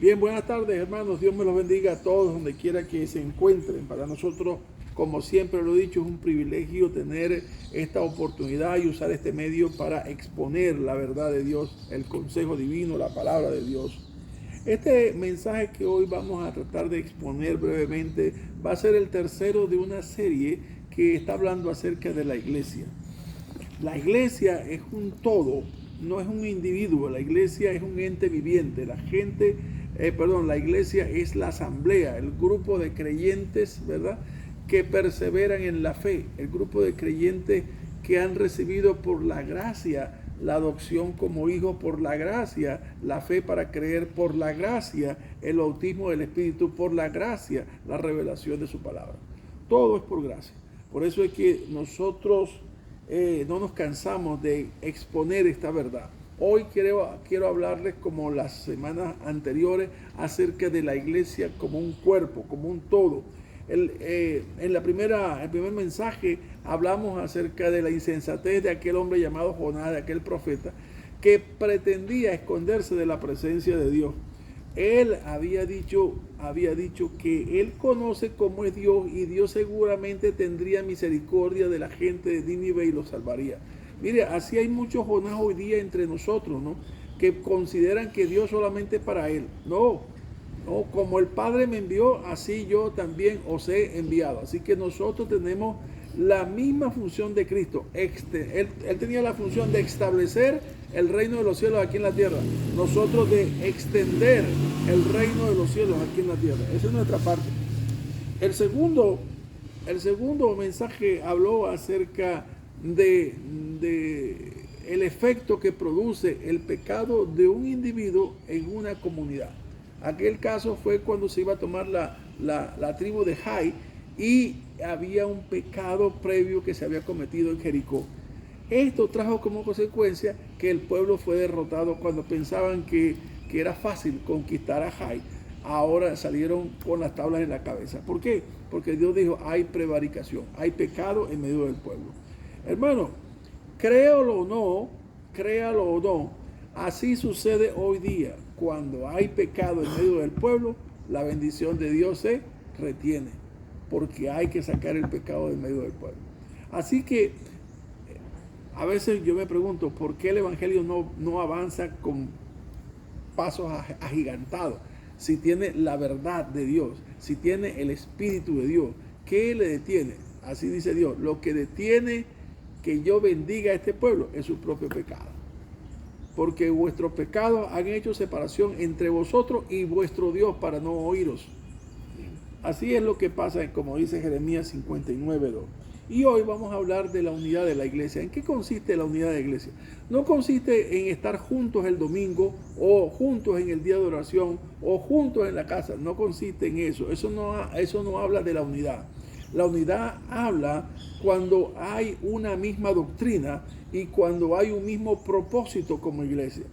Bien, buenas tardes, hermanos. Dios me los bendiga a todos donde quiera que se encuentren. Para nosotros, como siempre lo he dicho, es un privilegio tener esta oportunidad y usar este medio para exponer la verdad de Dios, el consejo divino, la palabra de Dios. Este mensaje que hoy vamos a tratar de exponer brevemente va a ser el tercero de una serie que está hablando acerca de la iglesia. La iglesia es un todo, no es un individuo. La iglesia es un ente viviente. La iglesia es la asamblea, el grupo de creyentes, ¿verdad?, que perseveran en la fe, el grupo de creyentes que han recibido por la gracia la adopción como hijos, por la gracia la fe para creer, por la gracia el bautismo del Espíritu, por la gracia la revelación de su palabra. Todo es por gracia. Por eso es que nosotros no nos cansamos de exponer esta verdad. Hoy quiero hablarles, como las semanas anteriores, acerca de la iglesia como un cuerpo, como un todo. En el primer mensaje hablamos acerca de la insensatez de aquel hombre llamado Jonás, de aquel profeta, que pretendía esconderse de la presencia de Dios. Él había dicho que él conoce cómo es Dios y Dios seguramente tendría misericordia de la gente de Nínive y los salvaría. Mire, así hay muchos Jonás hoy día entre nosotros, ¿no?, que consideran que Dios solamente es para él. No, como el Padre me envió, así yo también os he enviado. Así que nosotros tenemos la misma función de Cristo. Él tenía la función de establecer el reino de los cielos aquí en la tierra. Nosotros de extender el reino de los cielos aquí en la tierra. Esa es nuestra parte. El segundo mensaje habló acerca de el efecto que produce el pecado de un individuo en una comunidad. Aquel caso fue cuando se iba a tomar la tribu de Jai y había un pecado previo que se había cometido en Jericó. Esto trajo como consecuencia que el pueblo fue derrotado cuando pensaban que era fácil conquistar a Jai. Ahora salieron con las tablas en la cabeza. ¿Por qué? Porque Dios dijo, hay prevaricación, hay pecado en medio del pueblo. Hermano, créalo o no, así sucede hoy día. Cuando hay pecado en medio del pueblo, la bendición de Dios se retiene, porque hay que sacar el pecado en medio del pueblo. Así que a veces yo me pregunto, ¿por qué el evangelio no avanza con pasos agigantados? Si tiene la verdad de Dios, si tiene el Espíritu de Dios, ¿qué le detiene? Así dice Dios, lo que detiene que yo bendiga a este pueblo es su propio pecado. Porque vuestros pecados han hecho separación entre vosotros y vuestro Dios para no oíros. Así es lo que pasa, como dice Jeremías 59:2. Y hoy vamos a hablar de la unidad de la iglesia. ¿En qué consiste la unidad de la iglesia? No consiste en estar juntos el domingo, o juntos en el día de oración, o juntos en la casa. No consiste en eso. Eso no habla de la unidad. La unidad habla cuando hay una misma doctrina y cuando hay un mismo propósito como iglesia.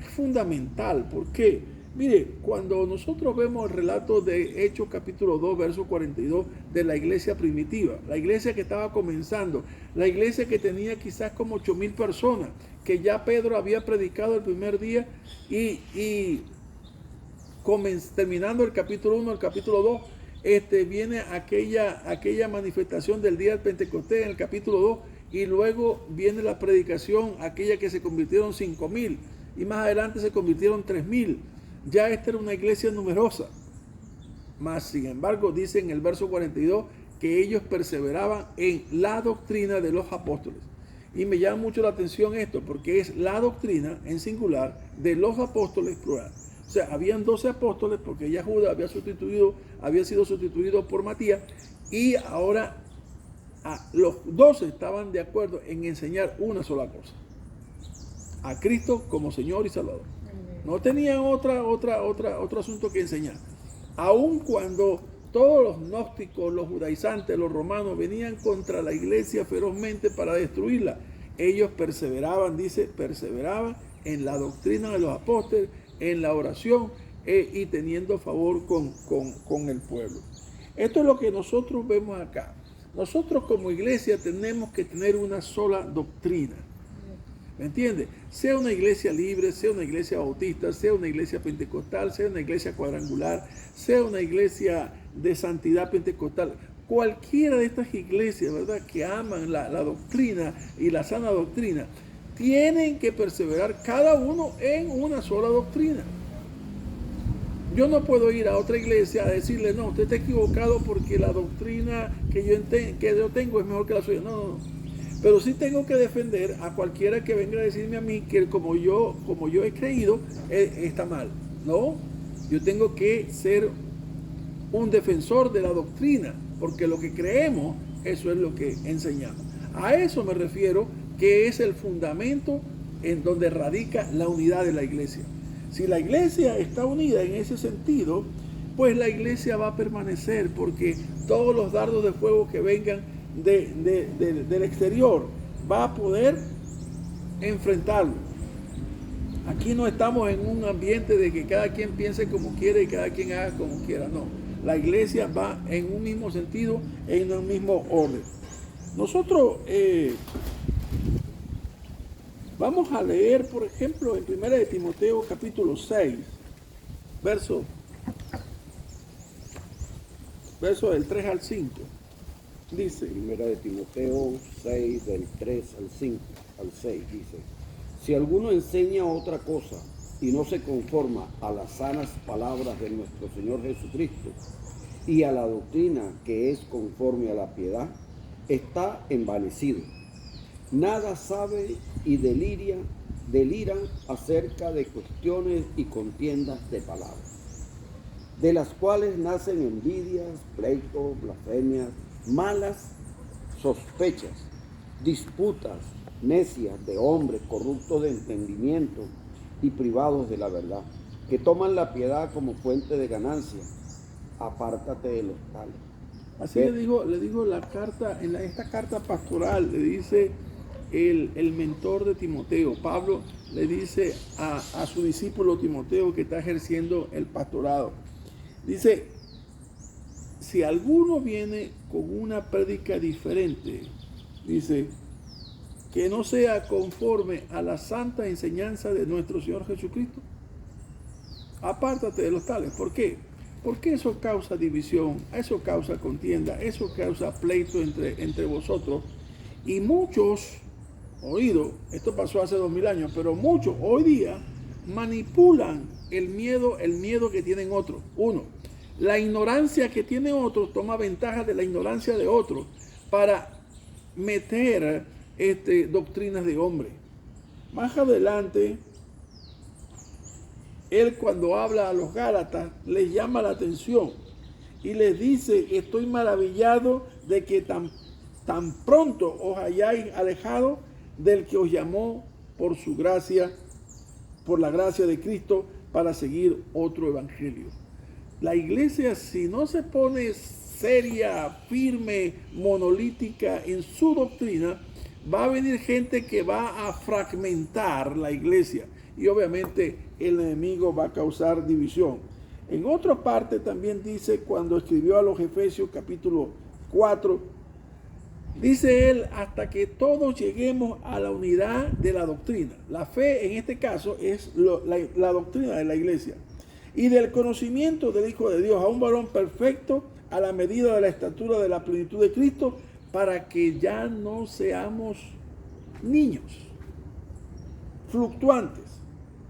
Es fundamental. ¿Por qué? Mire, cuando nosotros vemos el relato de Hechos capítulo 2, verso 42, de la iglesia primitiva, la iglesia que estaba comenzando, la iglesia que tenía quizás como 8,000 personas, que ya Pedro había predicado el primer día y terminando el capítulo 1, el capítulo 2, viene aquella manifestación del día del Pentecostés en el capítulo 2, y luego viene la predicación, aquella que se convirtieron 5,000 y más adelante se convirtieron 3,000. Ya esta era una iglesia numerosa. Mas, sin embargo, dice en el verso 42 que ellos perseveraban en la doctrina de los apóstoles. Y me llama mucho la atención esto, porque es la doctrina en singular de los apóstoles plural. O sea, habían 12 apóstoles, porque ya Judas había sido sustituido por Matías, y ahora los 12 estaban de acuerdo en enseñar una sola cosa: a Cristo como Señor y Salvador. No tenían otro asunto que enseñar. Aun cuando todos los gnósticos, los judaizantes, los romanos venían contra la iglesia ferozmente para destruirla, ellos perseveraban en la doctrina de los apóstoles, en la oración y teniendo favor con el pueblo. Esto es lo que nosotros vemos acá. Nosotros como iglesia tenemos que tener una sola doctrina. ¿Me entiende? Sea una iglesia libre, sea una iglesia bautista, sea una iglesia pentecostal, sea una iglesia cuadrangular, sea una iglesia de santidad pentecostal. Cualquiera de estas iglesias, ¿verdad?, que aman la doctrina y la sana doctrina, tienen que perseverar cada uno en una sola doctrina. Yo no puedo ir a otra iglesia a decirle, no, usted está equivocado porque la doctrina que yo tengo es mejor que la suya. No. Pero sí tengo que defender a cualquiera que venga a decirme a mí que como yo he creído, está mal. No, yo tengo que ser un defensor de la doctrina, porque lo que creemos, eso es lo que enseñamos. A eso me refiero, que es el fundamento en donde radica la unidad de la iglesia. Si la iglesia está unida en ese sentido, pues la iglesia va a permanecer, porque todos los dardos de fuego que vengan del exterior va a poder enfrentarlo. Aquí no estamos en un ambiente de que cada quien piense como quiere y cada quien haga como quiera, no. La iglesia va en un mismo sentido, en un mismo orden. Nosotros vamos a leer, por ejemplo, en 1 de Timoteo capítulo 6, verso del 3 al 5. Dice, 1 de Timoteo 6, del 3 al 6, dice: si alguno enseña otra cosa y no se conforma a las sanas palabras de nuestro Señor Jesucristo y a la doctrina que es conforme a la piedad, está envanecido. Nada sabe y delira acerca de cuestiones y contiendas de palabras, de las cuales nacen envidias, pleitos, blasfemias, malas sospechas, disputas necias de hombres corruptos de entendimiento y privados de la verdad, que toman la piedad como fuente de ganancia. Apártate de los tales. Así le digo la carta, esta carta pastoral le dice el mentor de Timoteo. Pablo le dice a su discípulo Timoteo, que está ejerciendo el pastorado. Dice, si alguno viene con una prédica diferente, dice, que no sea conforme a la santa enseñanza de nuestro Señor Jesucristo, apártate de los tales. ¿Por qué? Porque eso causa división, eso causa contienda, eso causa pleito entre vosotros. Y muchos, esto pasó hace 2000 años, pero muchos hoy día manipulan el miedo que tienen otros. Uno, la ignorancia que tiene otros toma ventaja de la ignorancia de otros para meter doctrinas de hombre. Más adelante, él, cuando habla a los Gálatas, les llama la atención y les dice: estoy maravillado de que tan pronto os hayáis alejado del que os llamó por su gracia, por la gracia de Cristo, para seguir otro evangelio. La iglesia, si no se pone seria, firme, monolítica en su doctrina, va a venir gente que va a fragmentar la iglesia, y obviamente el enemigo va a causar división. En otra parte también dice, cuando escribió a los Efesios capítulo 4, dice él: hasta que todos lleguemos a la unidad de la doctrina. La fe, en este caso, es la doctrina de la iglesia, y del conocimiento del Hijo de Dios, a un varón perfecto, a la medida de la estatura de la plenitud de Cristo, para que ya no seamos niños fluctuantes,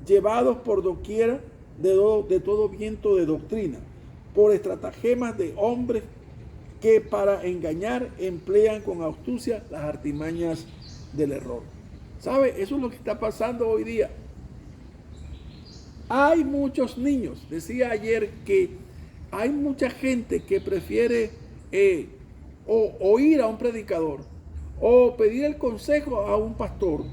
llevados por doquiera de todo viento de doctrina, por estratagemas de hombres que para engañar emplean con astucia las artimañas del error. ¿Sabe? Eso es lo que está pasando hoy día. Hay muchos niños. Decía ayer que hay mucha gente que prefiere o oír a un predicador o pedir el consejo a un pastor.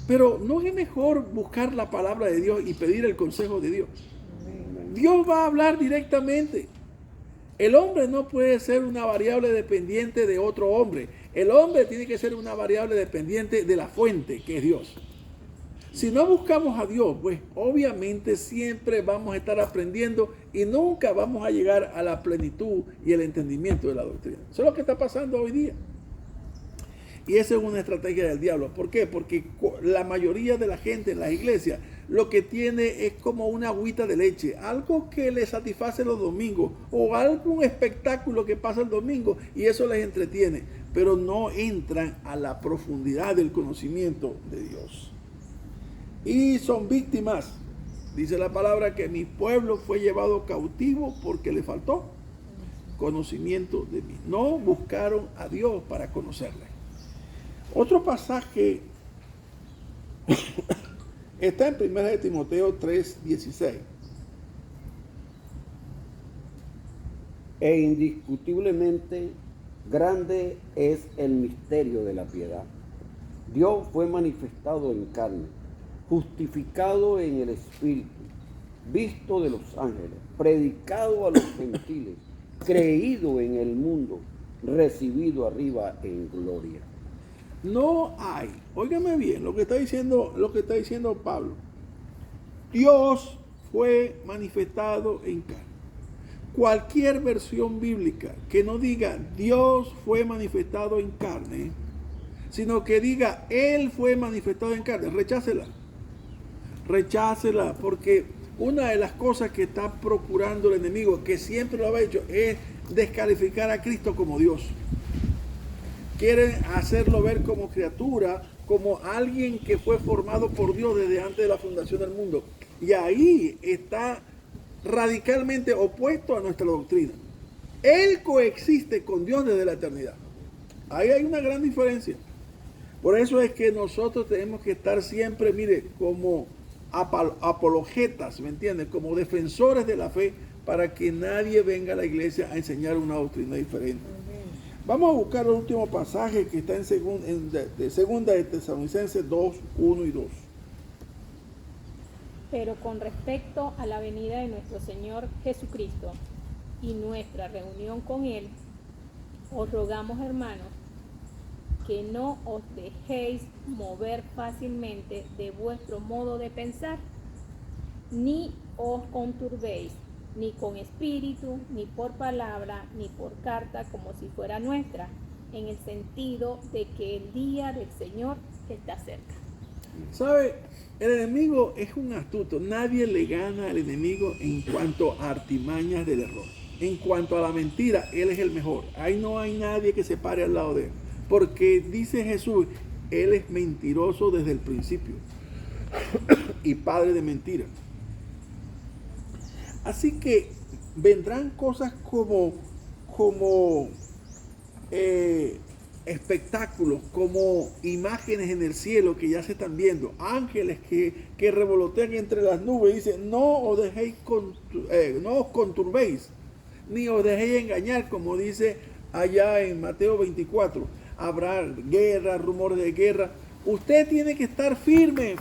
Pero ¿no es mejor buscar la palabra de Dios y pedir el consejo de Dios? Dios va a hablar directamente. El hombre no puede ser una variable dependiente de otro hombre. El hombre tiene que ser una variable dependiente de la fuente, que es Dios. Si no buscamos a Dios, pues obviamente siempre vamos a estar aprendiendo y nunca vamos a llegar a la plenitud y el entendimiento de la doctrina. Eso es lo que está pasando hoy día. Y esa es una estrategia del diablo. ¿Por qué? Porque la mayoría de la gente en las iglesias lo que tiene es como una agüita de leche, algo que les satisface los domingos o algún espectáculo que pasa el domingo y eso les entretiene, pero no entran a la profundidad del conocimiento de Dios. Y son víctimas. Dice la palabra que mi pueblo fue llevado cautivo porque le faltó conocimiento de mí. No buscaron a Dios para conocerle. Otro pasaje está en 1 de Timoteo 3:16. E indiscutiblemente grande es el misterio de la piedad. Dios fue manifestado en carne, justificado en el Espíritu, visto de los ángeles, predicado a los gentiles, creído en el mundo, recibido arriba en gloria. No hay, óigame bien lo que está diciendo Pablo. Dios fue manifestado en carne. Cualquier versión bíblica que no diga Dios fue manifestado en carne, sino que diga Él fue manifestado en carne, rechácela. Rechácela, porque una de las cosas que está procurando el enemigo, que siempre lo ha hecho, es descalificar a Cristo como Dios. Quieren hacerlo ver como criatura, como alguien que fue formado por Dios desde antes de la fundación del mundo. Y ahí está radicalmente opuesto a nuestra doctrina. Él coexiste con Dios desde la eternidad. Ahí hay una gran diferencia. Por eso es que nosotros tenemos que estar siempre, mire, como apologetas, ¿me entiendes? Como defensores de la fe, para que nadie venga a la iglesia a enseñar una doctrina diferente. Vamos a buscar el último pasaje que está en segunda de Tesalonicenses 2, 1 y 2. Pero con respecto a la venida de nuestro Señor Jesucristo y nuestra reunión con Él, os rogamos, hermanos, que no os dejéis mover fácilmente de vuestro modo de pensar, ni os conturbéis, ni con espíritu, ni por palabra, ni por carta, como si fuera nuestra, en el sentido de que el día del Señor está cerca. ¿Sabe? El enemigo es un astuto. Nadie le gana al enemigo en cuanto a artimañas del error. En cuanto a la mentira, él es el mejor. Ahí no hay nadie que se pare al lado de él. Porque dice Jesús, él es mentiroso desde el principio y padre de mentira. Así que vendrán cosas como espectáculos, como imágenes en el cielo que ya se están viendo, ángeles que revolotean entre las nubes. Dice, no os conturbéis, ni os dejéis engañar, como dice allá en Mateo 24. Habrá guerra, rumores de guerra. Usted tiene que estar firme,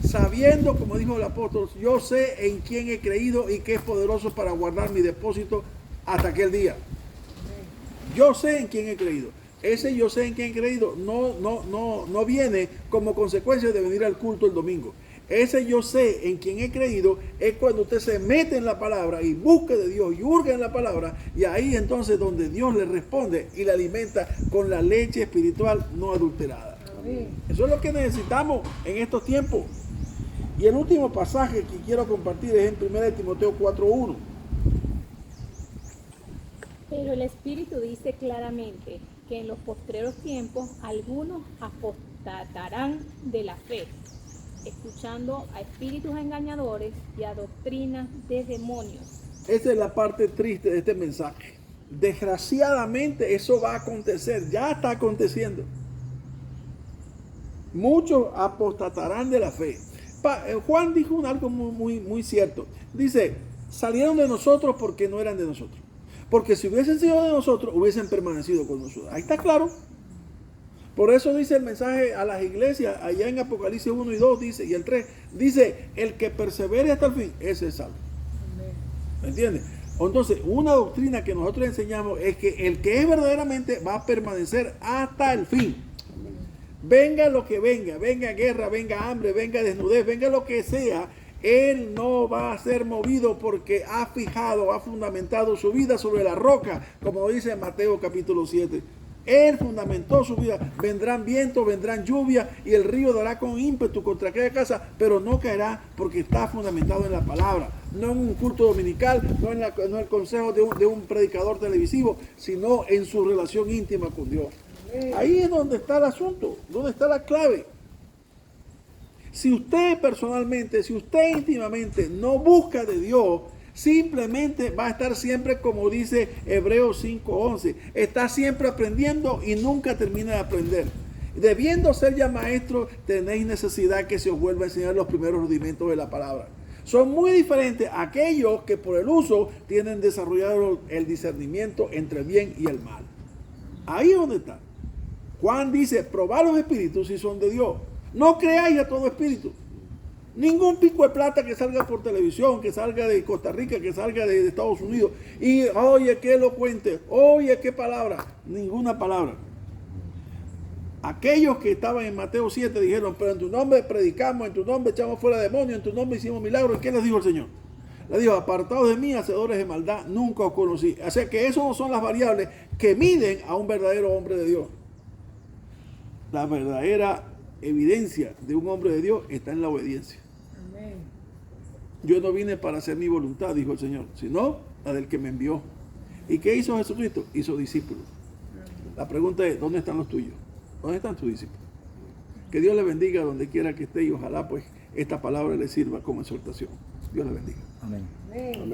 sabiendo, como dijo el apóstol, yo sé en quién he creído y que es poderoso para guardar mi depósito hasta aquel día. Yo sé en quién he creído. Ese yo sé en quién he creído no viene como consecuencia de venir al culto el domingo. Ese yo sé en quién he creído es cuando usted se mete en la palabra y busca de Dios y hurga en la palabra, y ahí entonces donde Dios le responde y le alimenta con la leche espiritual no adulterada. Amén. Eso es lo que necesitamos en estos tiempos. Y el último pasaje que quiero compartir es en 1 de Timoteo 4:1. Pero el Espíritu dice claramente que en los postreros tiempos algunos apostatarán de la fe, escuchando a espíritus engañadores y a doctrinas de demonios. Esa es la parte triste de este mensaje. Desgraciadamente eso va a acontecer, ya está aconteciendo. Muchos apostatarán de la fe. Juan dijo algo muy cierto. Dice, salieron de nosotros porque no eran de nosotros. Porque si hubiesen sido de nosotros, hubiesen permanecido con nosotros. Ahí está claro. Por eso dice el mensaje a las iglesias, allá en Apocalipsis 1 y 2, dice, y el 3, dice, el que persevere hasta el fin, ese es salvo. ¿Me entiendes? Entonces, una doctrina que nosotros enseñamos es que el que es verdaderamente va a permanecer hasta el fin. Venga lo que venga, venga guerra, venga hambre, venga desnudez, venga lo que sea, él no va a ser movido porque ha fundamentado su vida sobre la roca, como dice Mateo capítulo 7. Él fundamentó su vida. Vendrán vientos, vendrán lluvias y el río dará con ímpetu contra aquella casa, pero no caerá porque está fundamentado en la palabra. No en un culto dominical, no en el consejo de un predicador televisivo, sino en su relación íntima con Dios. Ahí es donde está el asunto, donde está la clave. Si usted personalmente, si usted íntimamente no busca de Dios, simplemente va a estar siempre, como dice Hebreos 5:11, está siempre aprendiendo y nunca termina de aprender. Debiendo ser ya maestro, tenéis necesidad que se os vuelva a enseñar los primeros rudimentos de la palabra. Son muy diferentes aquellos que por el uso tienen desarrollado el discernimiento entre el bien y el mal. Ahí es donde está. Juan dice, probad los espíritus si son de Dios. No creáis a todo espíritu. Ningún pico de plata que salga por televisión, que salga de Costa Rica, que salga de Estados Unidos. Y oye, qué elocuente, oye, qué palabra. Ninguna palabra. Aquellos que estaban en Mateo 7 dijeron, pero en tu nombre predicamos, en tu nombre echamos fuera demonios, en tu nombre hicimos milagros. ¿Qué les dijo el Señor? Le dijo, apartados de mí, hacedores de maldad, nunca os conocí. O sea que esas no son las variables que miden a un verdadero hombre de Dios. La verdadera evidencia de un hombre de Dios está en la obediencia. Amén. Yo no vine para hacer mi voluntad, dijo el Señor, sino la del que me envió. ¿Y qué hizo Jesucristo? Hizo discípulos. La pregunta es, ¿dónde están los tuyos? ¿Dónde están tus discípulos? Que Dios le bendiga donde quiera que esté y ojalá pues esta palabra le sirva como exhortación. Dios le bendiga. Amén. Amén.